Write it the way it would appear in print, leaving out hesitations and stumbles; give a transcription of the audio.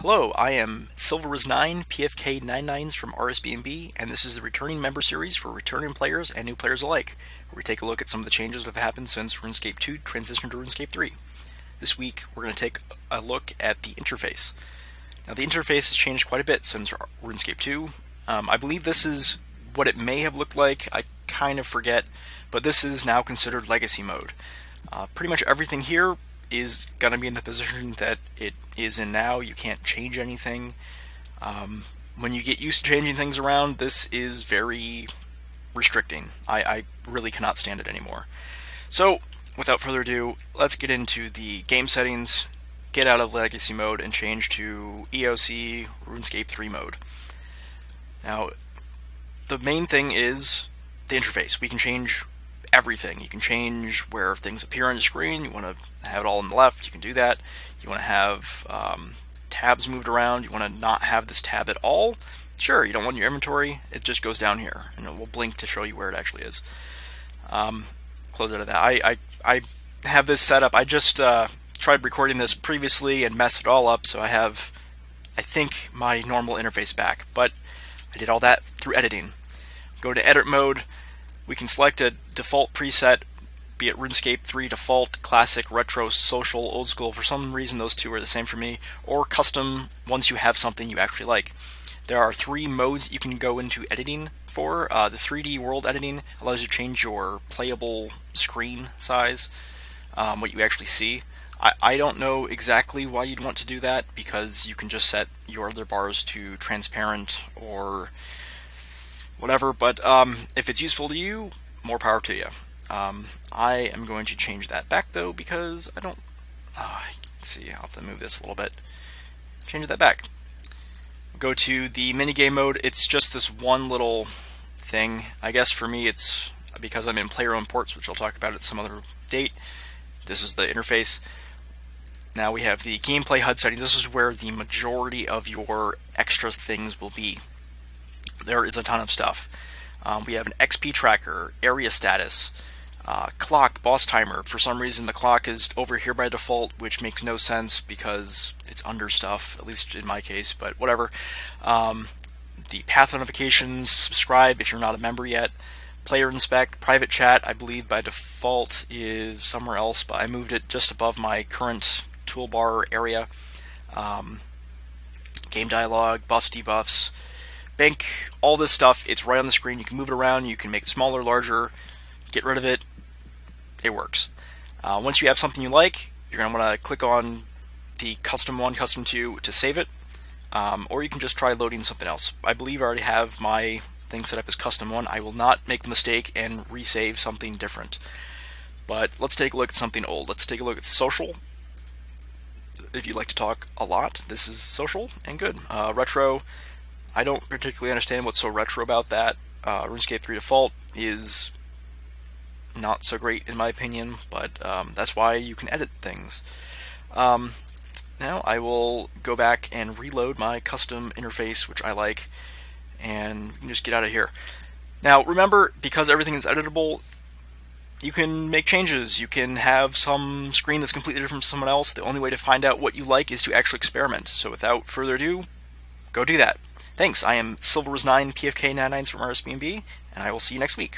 Hello, I am Silverus9 PFK99s from RSBNB, and this is the Returning Member Series for returning players and new players alike, where we take a look at some of the changes that have happened since RuneScape 2 transitioned to RuneScape 3. This week, we're going to take a look at the interface. Now, the interface has changed quite a bit since RuneScape 2. I believe this is what it may have looked like. I kind of forget, but this is now considered Legacy Mode. Pretty much everything here is going to be in the position that it is in now. You can't change anything. When you get used to changing things around, this is very restricting. I really cannot stand it anymore. So, without further ado, let's get into the game settings, get out of Legacy Mode, and change to EOC RuneScape 3 mode. Now, the main thing is the interface. We can change everything. You can change where things appear on the screen. You want to have it all on the left, you can do that. You want to have tabs moved around. You want to not have this tab at all. Sure, you don't want your inventory. It just goes down here, and it will blink to show you where it actually is. Close out of that. I have this set up. I just tried recording this previously and messed it all up, so I have, I think, my normal interface back. But I did all that through editing. Go to edit mode. We can select a default preset, be it RuneScape 3 default, classic, retro, social, old school. For some reason those two are the same for me, or custom once you have something you actually like. There are 3 modes you can go into editing for. The 3D world editing allows you to change your playable screen size, what you actually see. I don't know exactly why you'd want to do that, because you can just set your other bars to transparent or whatever, but if it's useful to you, more power to you. I am going to change that back though, because I don't, let's see, I'll have to move this a little bit. Change that back. Go to the minigame mode. It's just this one little thing. I guess for me it's because I'm in player owned ports, which I'll talk about at some other date. This is the interface. Now we have the gameplay HUD settings. This is where the majority of your extra things will be. There is a ton of stuff. We have an XP tracker, area status, clock, boss timer. For some reason the clock is over here by default, which makes no sense because it's under stuff, at least in my case, but whatever. The path notifications, subscribe if you're not a member yet. Player inspect, private chat, I believe by default is somewhere else, but I moved it just above my current toolbar area. Game dialogue, buffs, debuffs, bank, all this stuff, it's right on the screen. You can move it around, you can make it smaller, larger, get rid of it. It works. Once you have something you like, you're going to want to click on the Custom 1, Custom 2 to save it, or you can just try loading something else. I believe I already have my thing set up as Custom 1. I will not make the mistake and resave something different. But let's take a look at something old. Let's take a look at social. If you'd like to talk a lot, this is social and good. Retro, I don't particularly understand what's so retro about that. RuneScape 3 default is not so great in my opinion, but that's why you can edit things. Now I will go back and reload my custom interface, which I like, and just get out of here. Now remember, because everything is editable, you can make changes. You can have some screen that's completely different from someone else. The only way to find out what you like is to actually experiment. So without further ado, go do that. Thanks, I am Silverus9 PFK99s from RSBNB, and I will see you next week.